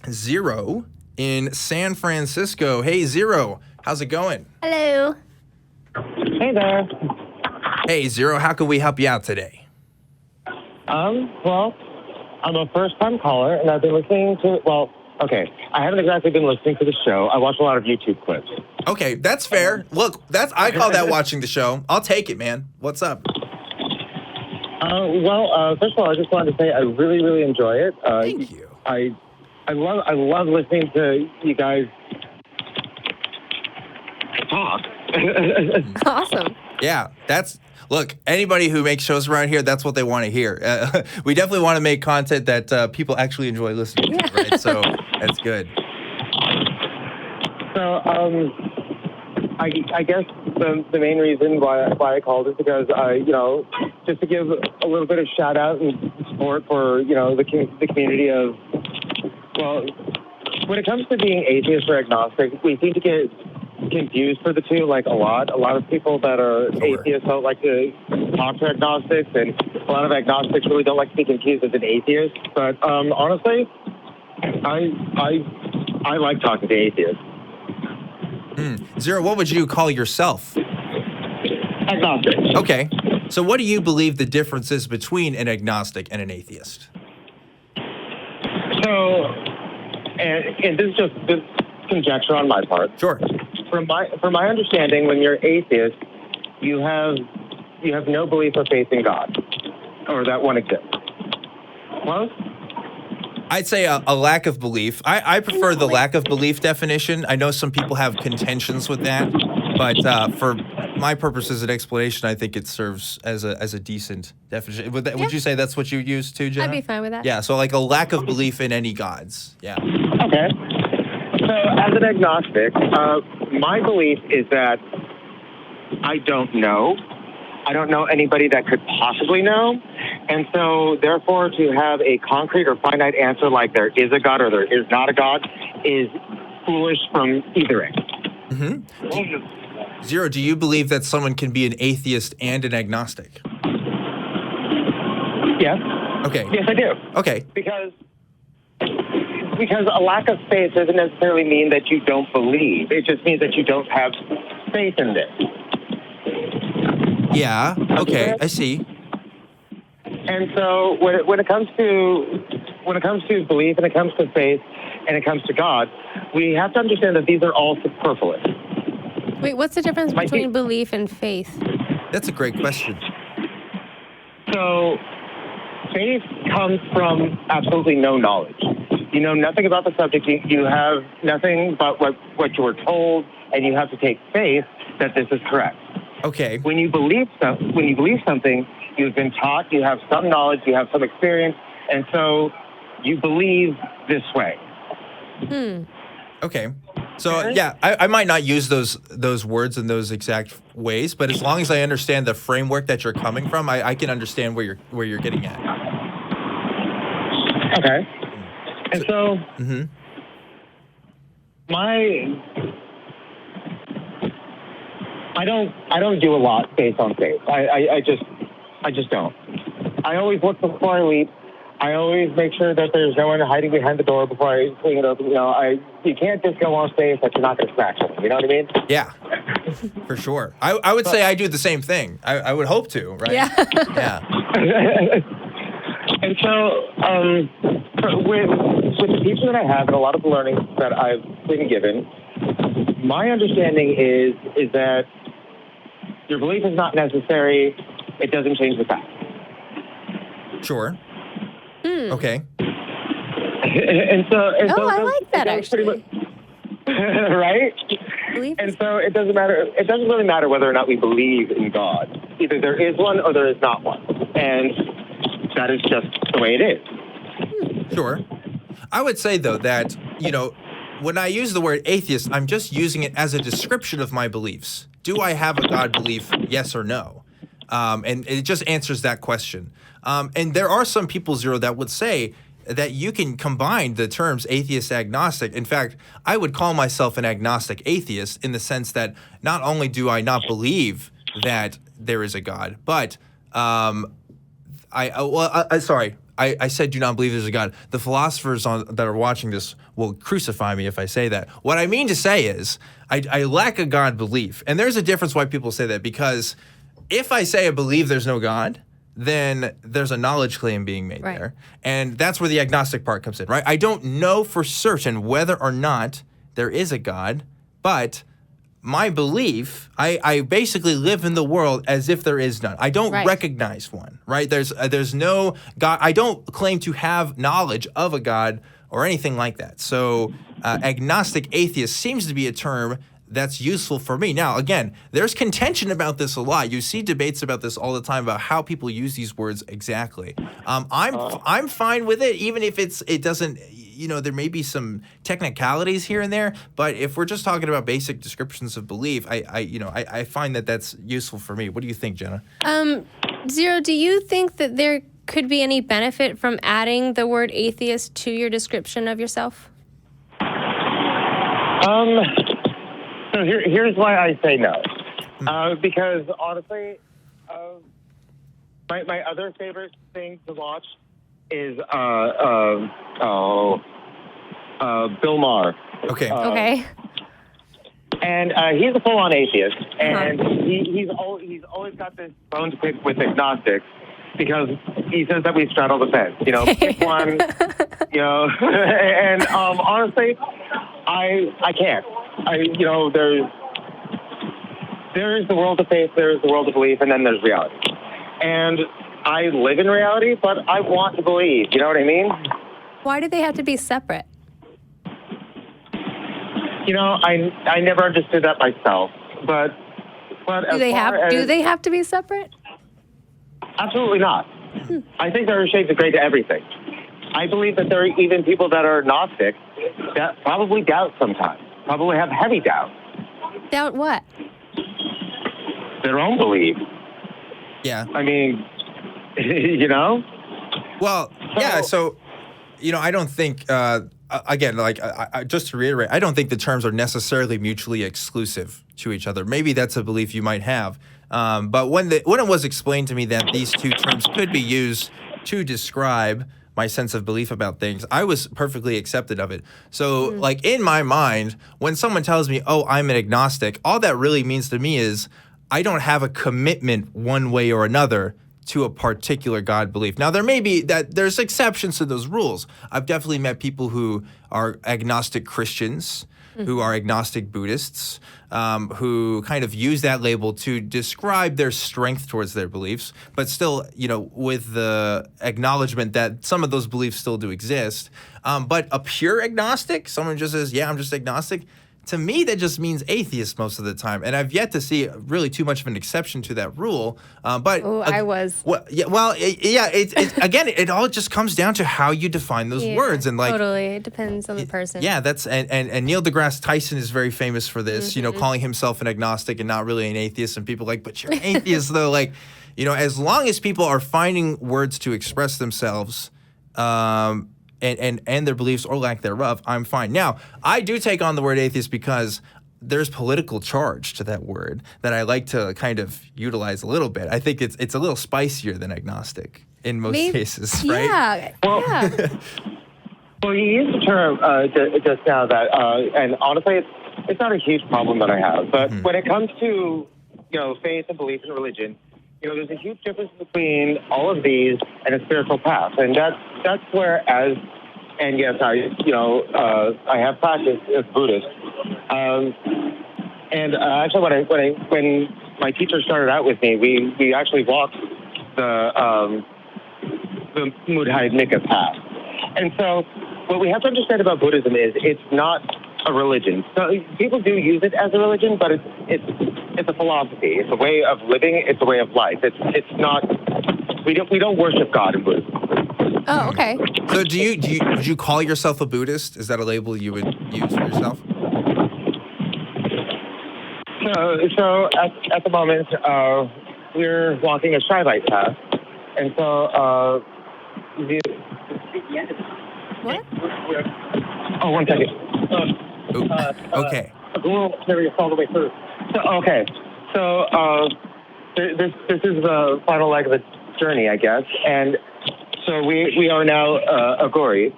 Zero in San Francisco. Hey, Zero, how's it going? Hello. Hey there. Hey, Zero, how can we help you out today? Well, I'm a first-time caller, and I've been listening to, I haven't exactly been listening to the show. I watch a lot of YouTube clips. Okay, that's fair. Look, I call that watching the show. I'll take it, man. What's up? First of all, I just wanted to say I really, really enjoy it. Thank you. I love listening to you guys talk. Awesome. Yeah, look, anybody who makes shows around here, that's what they want to hear. We definitely want to make content that people actually enjoy listening to, right? So that's good. So, I guess the main reason why I called is because just to give a little bit of shout out and support for the community of, when it comes to being atheist or agnostic, we seem to get confused for the two, like a lot. A lot of people that are atheists don't like to talk to agnostics, and a lot of agnostics really don't like to be confused as an atheist. But honestly, I like talking to atheists. Zero, what would you call yourself? Agnostic. Okay. So what do you believe the difference is between an agnostic and an atheist? So, and this is just this conjecture on my part. Sure. From my understanding, when you're atheist, you have no belief or faith in God, or that one exists. Well, I'd say a lack of belief. I prefer the lack of belief definition. I know some people have contentions with that, but for my purposes and explanation, I think it serves as a decent definition. Would you say that's what you use too, Jenna? I'd be fine with that. Yeah, so like a lack of belief in any gods. Yeah. okay. So, as an agnostic, my belief is that I don't know. I don't know anybody that could possibly know. And so, therefore, to have a concrete or finite answer like there is a God or there is not a God is foolish from either end. Mm-hmm. Zero, do you believe that someone can be an atheist and an agnostic? Yes. Okay. Yes, I do. Okay. Because a lack of faith doesn't necessarily mean that you don't believe. It just means that you don't have faith in this. Yeah. Okay. I see. And so when it comes to belief and it comes to faith and it comes to God, we have to understand that these are all superfluous. Wait, what's the difference between belief and faith? That's a great question. So faith comes from absolutely no knowledge. You know nothing about the subject. You have nothing but what you were told, and you have to take faith that this is correct. Okay. When you believe something, you've been taught, you have some knowledge, you have some experience, and so you believe this way. Okay. So yeah, I might not use those words in those exact ways, but as long as I understand the framework that you're coming from, I can understand where you're getting at. Okay. And so I don't do a lot based on faith. I just don't. I always look before I leap. I always make sure that there's no one hiding behind the door before I swing it open. You can't just go on faith that you're not going to scratch someone. You know what I mean? Yeah, for sure. I would say I do the same thing. I would hope to, right? Yeah. Yeah. And so, with the teaching that I have and a lot of the learning that I've been given, my understanding is that your belief is not necessary. It doesn't change the fact. Sure. Okay. and so I like that actually. Right? And so it doesn't matter. It doesn't really matter whether or not we believe in God. Either there is one or there is not one, and that is just the way it is. Sure. I would say though that when I use the word atheist, I'm just using it as a description of my beliefs. Do I have a God belief? Yes or no? And it just answers that question. And there are some people, Zero, that would say that you can combine the terms atheist, agnostic. In fact, I would call myself an agnostic atheist in the sense that not only do I not believe that there is a God, but I said do not believe there's a God. The philosophers that are watching this will crucify me if I say that. What I mean to say is I lack a God belief. And there's a difference why people say that, because if I say I believe there's no God, then there's a knowledge claim being made there. And that's where the agnostic part comes in, right? I don't know for certain whether or not there is a God, but my belief, I basically live in the world as if there is none. I don't recognize one, right? There's no God. I don't claim to have knowledge of a God or anything like that. So agnostic atheist seems to be a term that's useful for me. Now, again, there's contention about this a lot. You see debates about this all the time about how people use these words exactly. I'm fine with it, even if it doesn't. There may be some technicalities here and there, but if we're just talking about basic descriptions of belief, I find that that's useful for me. What do you think, Jenna? Zero, do you think that there could be any benefit from adding the word atheist to your description of yourself? So here's why I say no. Because honestly, my other favorite thing to watch is Bill Maher. Okay. Okay. And he's a full-on atheist, and he's always got this bone to pick with agnostics, because he says that we straddle the fence. Pick one. And honestly, I can't. There is the world of faith, there is the world of belief, and then there's reality. And I live in reality, but I want to believe. You know what I mean? Why do they have to be separate? I never understood that myself. But do they have to be separate? Absolutely not. I think there are shades of gray to everything. I believe that there are even people that are agnostic that probably doubt sometimes, probably have heavy doubt. Doubt what? Their own belief. Yeah. I mean, Well, yeah, so, I don't think, again, just to reiterate, I don't think the terms are necessarily mutually exclusive to each other. Maybe that's a belief you might have. But when it was explained to me that these two terms could be used to describe my sense of belief about things, I was perfectly accepted of it. So, in my mind, when someone tells me, oh, I'm an agnostic, all that really means to me is I don't have a commitment one way or another to a particular God belief. Now, there's exceptions to those rules. I've definitely met people who are agnostic Christians, who are agnostic Buddhists, who kind of use that label to describe their strength towards their beliefs, but still, with the acknowledgement that some of those beliefs still do exist. But a pure agnostic, someone just says, yeah, I'm just agnostic, to me, that just means atheist most of the time. And I've yet to see really too much of an exception to that rule. I was. Again, it all just comes down to how you define those words. And totally. It depends on the person. Yeah, and Neil deGrasse Tyson is very famous for this, calling himself an agnostic and not really an atheist. And people are like, but you're an atheist, though. As long as people are finding words to express themselves, and their beliefs or lack thereof, I'm fine. Now, I do take on the word atheist because there's political charge to that word that I like to kind of utilize a little bit. I think it's a little spicier than agnostic in most cases, right? Yeah. Well, you used the term just now that, and honestly, it's not a huge problem that I have. But when it comes to faith and belief in religion, there's a huge difference between all of these and a spiritual path, and that's where and yes, I have practiced as Buddhist, and actually when my teacher started out with me, we actually walked the Mudhai Nika path, and so what we have to understand about Buddhism is it's not a religion. So people do use it as a religion, but it's a philosophy. It's a way of living. It's a way of life. It's not. We don't worship God in Buddhism. Oh, okay. So would you call yourself a Buddhist? Is that a label you would use for yourself? So at the moment we're walking a Shaivite path, and so what? Oh, 1 second. Okay. A little curious all the way through. So this is the final leg of the journey, I guess. And So we are now Agori,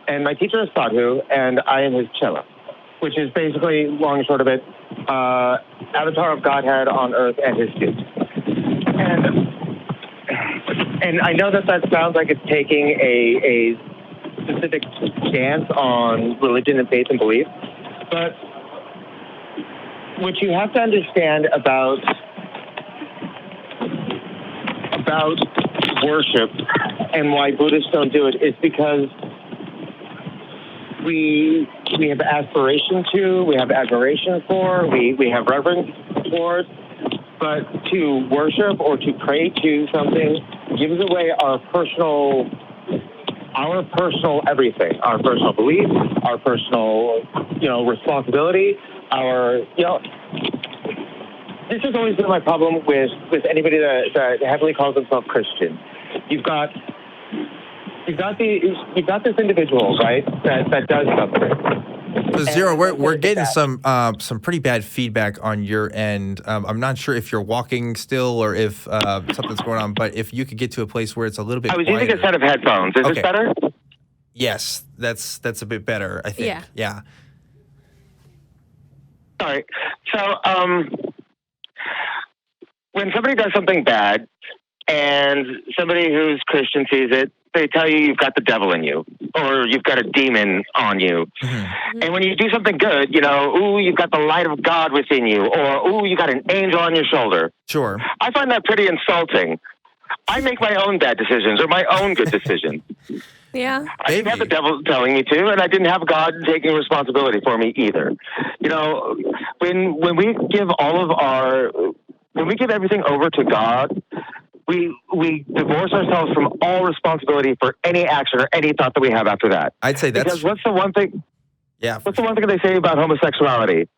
and my teacher is Sadhu, and I am his Chela, which is basically, long and short of it, avatar of Godhead on earth and his suit. And I know that sounds like it's taking a specific stance on religion and faith and belief, but what you have to understand about worship and why Buddhists don't do it is because we have aspiration to, we have admiration for, we have reverence for, but to worship or to pray to something gives away our personal everything, our personal belief, our personal, responsibility, this has always been my problem with anybody that heavily calls themselves Christian. You've got this individual, right, that does something. So Zero, we're getting some pretty bad feedback on your end. I'm not sure if you're walking still or if something's going on, but if you could get to a place where it's a little bit I was quieter. using a set of headphones. Is this better? Yes, that's a bit better, I think. Yeah. All right. So, when somebody does something bad and somebody who's Christian sees it, they tell you you've got the devil in you or you've got a demon on you. Mm-hmm. And when you do something good, ooh, you've got the light of God within you, or ooh, you got an angel on your shoulder. Sure. I find that pretty insulting. I make my own bad decisions or my own good decisions. Yeah. I didn't have the devil telling me to, and I didn't have God taking responsibility for me either. When we give when we give everything over to God, we divorce ourselves from all responsibility for any action or any thought that we have after that. I'd say that's... Because what's the one thing... Yeah. What's the one thing they say about homosexuality?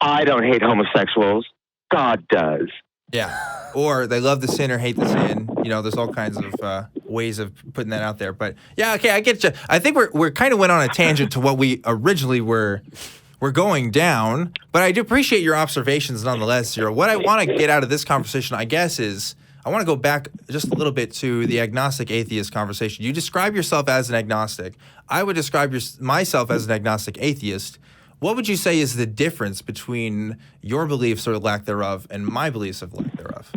I don't hate homosexuals. God does. Yeah. Or they love the sin or hate the sin. There's all kinds of ways of putting that out there. But yeah, okay, I get you. I think we're kind of went on a tangent to what we originally were going down. But I do appreciate your observations nonetheless, Zero. What I want to get out of this conversation, I guess, is I want to go back just a little bit to the agnostic atheist conversation. You describe yourself as an agnostic. I would describe myself as an agnostic atheist. What would you say is the difference between your beliefs or lack thereof and my beliefs of lack thereof?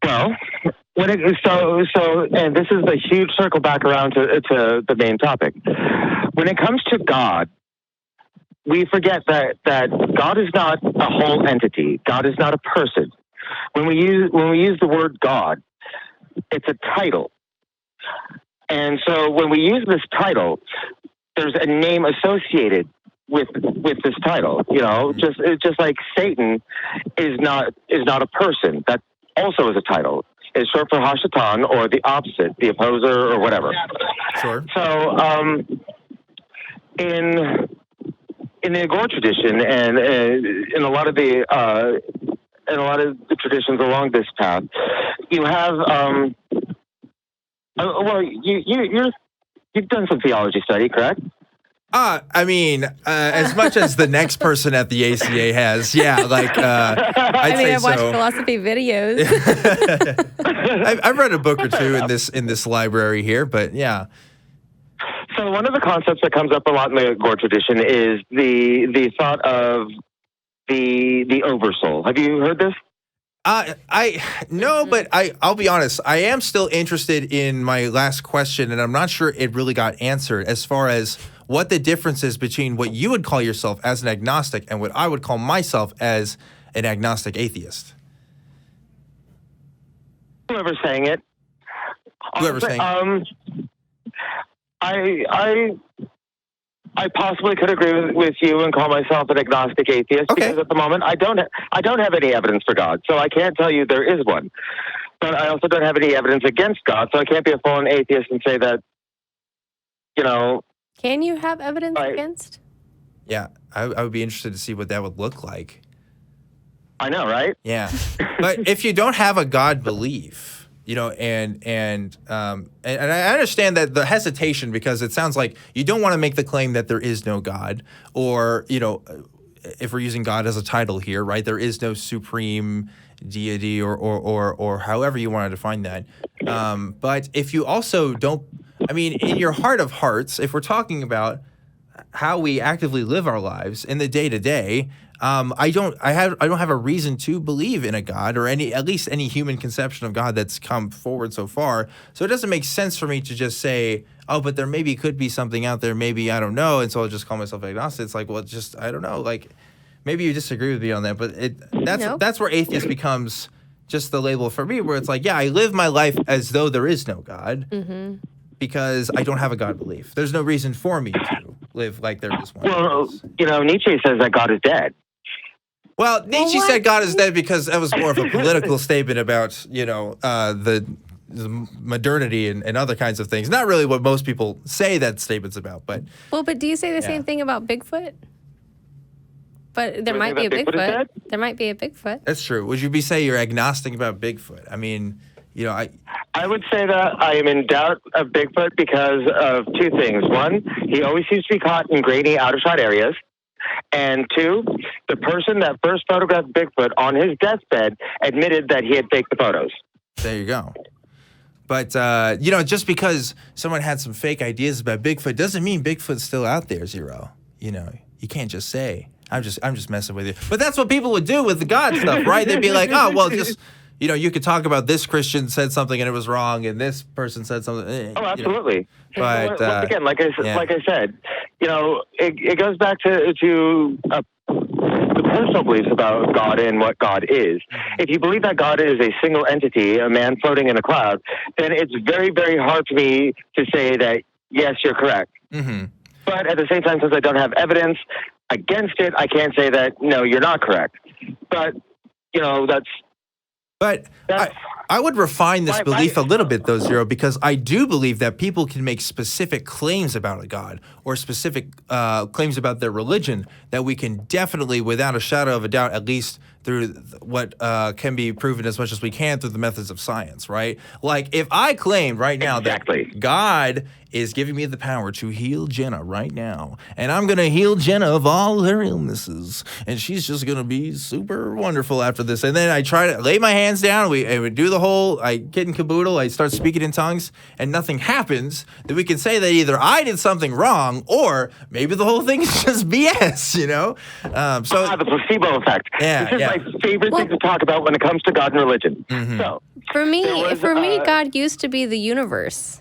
Well, and this is a huge circle back around to the main topic. When it comes to God, we forget that God is not a whole entity. God is not a person. When we use the word God, it's a title. And so when we use this title, there's a name associated with this title. Just like Satan is not a person. That also is a title. It's short for Hashatan, or the opposite, the opposer, or whatever. Sure. So, in the Agor tradition, and in a lot of the traditions along this path, you have you've done some theology study, correct? As much as the next person at the ACA has, yeah. I've watched philosophy videos. I've read a book or two in this library here, but yeah. So one of the concepts that comes up a lot in the Agor tradition is the thought of the oversoul. Have you heard this? No, but I'll be honest. I am still interested in my last question, and I'm not sure it really got answered as far as what the difference is between what you would call yourself as an agnostic and what I would call myself as an agnostic atheist. Whoever's saying it. Whoever's saying it. I possibly could agree with you and call myself an agnostic atheist, because at the moment I don't have any evidence for God, so I can't tell you there is one. But I also don't have any evidence against God, so I can't be a full-on atheist and say that, Can you have evidence against? Yeah, I would be interested to see what that would look like. I know, right? Yeah, but if you don't have a God belief, and I understand that the hesitation, because it sounds like you don't want to make the claim that there is no God, or if we're using God as a title here, right? There is no supreme deity or however you want to define that. But if you also don't, I mean, in your heart of hearts, if we're talking about how we actively live our lives in the day to day, I don't have a reason to believe in a God or at least any human conception of God that's come forward so far. So it doesn't make sense for me to just say, oh, but there maybe could be something out there, maybe I don't know, and so I'll just call myself agnostic. It's like, well, just I don't know. Like, maybe you disagree with me on that, but that's where atheist becomes just the label for me, where it's like, yeah, I live my life as though there is no God. Because I don't have a God belief. There's no reason for me to live like there is one. Well, Nietzsche says that God is dead. Well, Nietzsche said God is dead because that was more of a political statement about, the modernity and other kinds of things. Not really what most people say that statement's about, but... Well, but do you say the same thing about Bigfoot? But there might be a Bigfoot. There might be a Bigfoot. That's true. Would you say you're agnostic about Bigfoot? I mean... I would say that I am in doubt of Bigfoot because of two things. One, he always seems to be caught in grainy, out-of-shot areas. And two, the person that first photographed Bigfoot on his deathbed admitted that he had faked the photos. There you go. But, just because someone had some fake ideas about Bigfoot doesn't mean Bigfoot's still out there, Zero. You can't just say, I'm just messing with you. But that's what people would do with the God stuff, right? They'd be like, oh, well, just... you could talk about this Christian said something and it was wrong, and this person said something. Oh, absolutely. But once again, like I said, it goes back to the personal beliefs about God and what God is. If you believe that God is a single entity, a man floating in a cloud, then it's very, very hard for me to say that yes, you're correct. But at the same time, since I don't have evidence against it, I can't say that no, you're not correct. But that's. But I would refine this belief a little bit, though, Zero, because I do believe that people can make specific claims about a God or specific claims about their religion that we can definitely, without a shadow of a doubt, at least through what can be proven as much as we can through the methods of science, right? Like, if I claimed right now that God is giving me the power to heal Jenna right now, and I'm going to heal Jenna of all her illnesses, and she's just going to be super wonderful after this. And then I try to lay my hands down, and we do the whole, I kit and caboodle, I start speaking in tongues, and nothing happens, then we can say that either I did something wrong, or maybe the whole thing is just BS, the placebo effect. This is my favorite thing to talk about when it comes to God and religion. So, for me, God used to be the universe.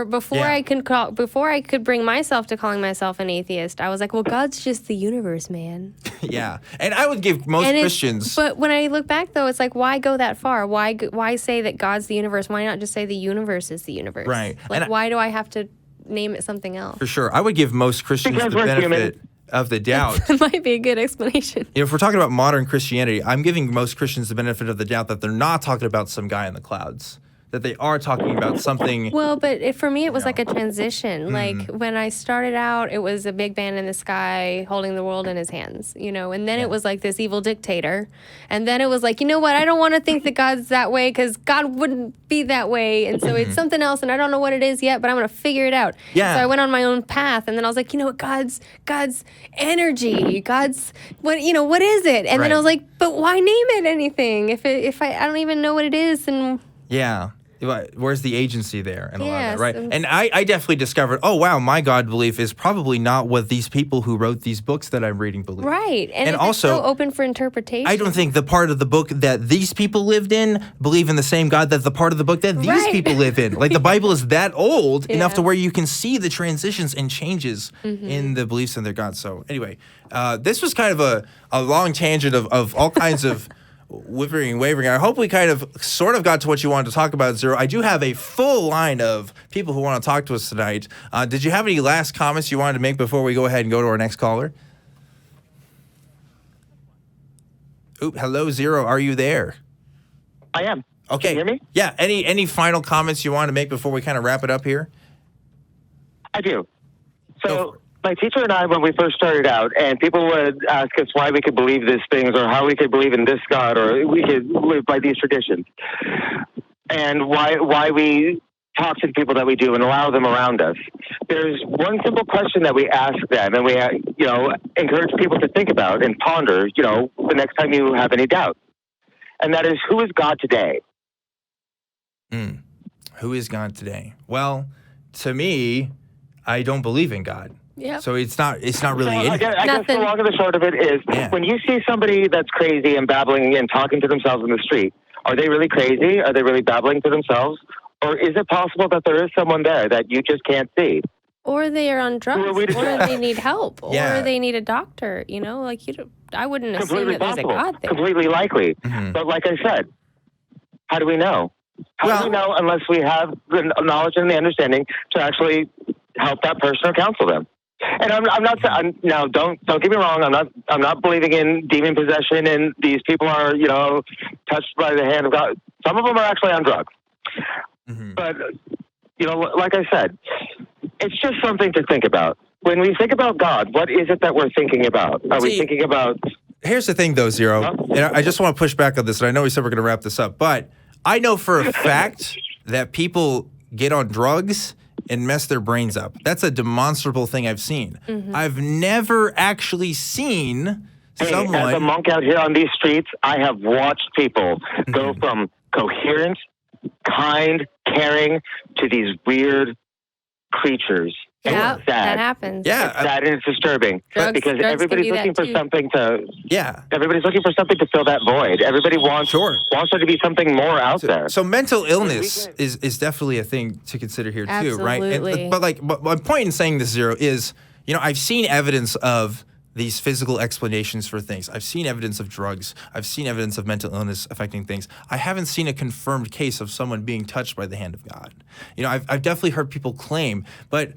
Before I could bring myself to calling myself an atheist, I was like, well, God's just the universe, man. Yeah, and I would give most Christians. But when I look back, though, it's like, why go that far? Why say that God's the universe? Why not just say the universe is the universe? Right. Like, why do I have to name it something else? For sure, I would give most Christians the benefit of the doubt. That might be a good explanation. If we're talking about modern Christianity, I'm giving most Christians the benefit of the doubt that they're not talking about some guy in the clouds. That they are talking about something. Well, but for me, it was like a transition. Like, when I started out, it was a big man in the sky holding the world in his hands, and then it was like this evil dictator. And then it was like, you know what? I don't want to think that God's that way because God wouldn't be that way. And so it's something else, and I don't know what it is yet, but I'm going to figure it out. Yeah. So I went on my own path, and then I was like, you know what? God's energy, God's, what is it? And then I was like, but why name it anything if I don't even know what it is? And yeah. Where's the agency there and a lot of that, right? And I definitely discovered, oh, wow, my God belief is probably not what these people who wrote these books that I'm reading believe. Right. And also, so open for interpretation. I don't think the part of the book that these people lived in believe in the same God that the part of the book that these people live in. Like, the Bible is that old enough to where you can see the transitions and changes in the beliefs in their God. So anyway, this was kind of a long tangent of all kinds of wavering and wavering. I hope we kind of sort of got to what you wanted to talk about, Zero. I do have a full line of people who want to talk to us tonight. Did you have any last comments you wanted to make before we go ahead and go to our next caller? Hello, Zero. Are you there? I am. Okay. Can you hear me? Yeah. Any final comments you want to make before we kind of wrap it up here? I do. So my teacher and I, when we first started out, and people would ask us why we could believe these things or how we could believe in this God or we could live by these traditions and why we talk to the people that we do and allow them around us. There's one simple question that we ask them and we, encourage people to think about and ponder, the next time you have any doubt. and that is, who is God today? Who is God today? Well, to me, I don't believe in God. Yep. So it's not really I anything. guess the long and the short of it is, when you see somebody that's crazy and babbling and talking to themselves in the street, are they really crazy? Are they really babbling to themselves? Or is it possible that there is someone there that you just can't see? Or they are on drugs, or they need help, or they need a doctor. You know, like I wouldn't assume that there's a God there. Completely likely. But like I said, how do we know? How do we know unless we have the knowledge and the understanding to actually help that person or counsel them? And I'm not saying, now don't get me wrong. I'm not believing in demon possession and these people are, touched by the hand of God. Some of them are actually on drugs. But, like I said, it's just something to think about. When we think about God, what is it that we're thinking about? Are we thinking about... Here's the thing, though, Zero. And I just want to push back on this, and I know we said we're going to wrap this up, but I know for a fact that people get on drugs and mess their brains up. That's a demonstrable thing I've seen. I've never actually seen someone... As a monk out here on these streets, I have watched people go from coherent, kind, caring, to these weird creatures. Yeah, that happens. Yeah, it's sad and it's disturbing because everybody's looking for something to. Yeah, everybody's looking for something to fill that void. Everybody wants there to be something more out there. So mental illness is definitely a thing to consider here too, right? But my point in saying this, Zero, is I've seen evidence of these physical explanations for things. I've seen evidence of drugs. I've seen evidence of mental illness affecting things. I haven't seen a confirmed case of someone being touched by the hand of God. I've definitely heard people claim, but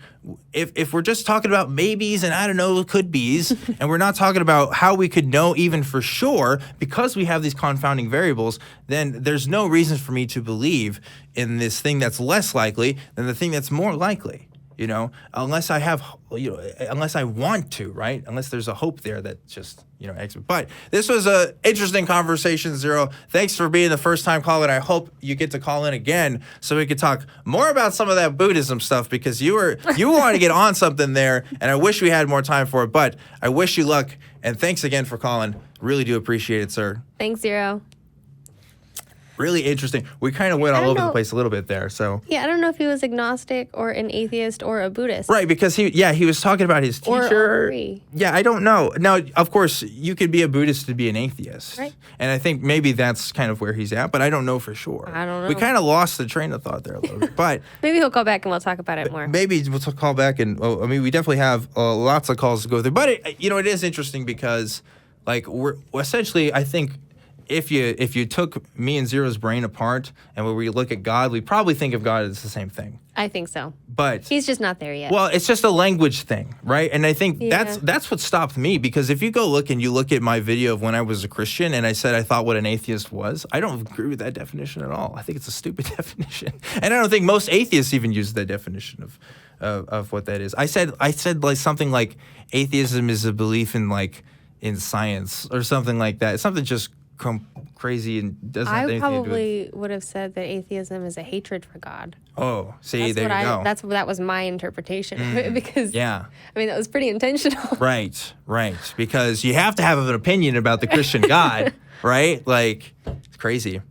if we're just talking about maybes and I don't know, could be's, and we're not talking about how we could know even for sure, because we have these confounding variables, then there's no reason for me to believe in this thing that's less likely than the thing that's more likely. Unless I have, unless I want to, right? Unless there's a hope there that just, But this was a interesting conversation, Zero. Thanks for being the first time caller. I hope you get to call in again so we could talk more about some of that Buddhism stuff because you want to get on something there, and I wish we had more time for it. But I wish you luck, and thanks again for calling. Really do appreciate it, sir. Thanks, Zero. Really interesting. We kind of went all over the place a little bit there. So yeah, I don't know if he was agnostic or an atheist or a Buddhist. Right, because he was talking about his teacher. Yeah, I don't know. Now, of course, you could be a Buddhist to be an atheist. Right. And I think maybe that's kind of where he's at, but I don't know for sure. I don't know. We kind of lost the train of thought there a little bit. But maybe he'll call back and we'll talk about it more. Maybe we'll call back and we definitely have lots of calls to go through. But it is interesting because we're essentially, I think, if you took me and Zero's brain apart and when we look at God, we probably think of God as the same thing. I think so. But he's just not there yet. Well, it's just a language thing, right? And I think that's what stopped me, because if you go look at my video of when I was a Christian and I said I thought what an atheist was, I don't agree with that definition at all. I think it's a stupid definition. And I don't think most atheists even use that definition of what that is. I said like something like atheism is a belief in science or something like that. It's something just crazy and doesn't have anything to do with... I probably would have said that atheism is a hatred for God. Oh, see, there you go. That was my interpretation of it because, that was pretty intentional. Right, because you have to have an opinion about the Christian God, right? It's crazy.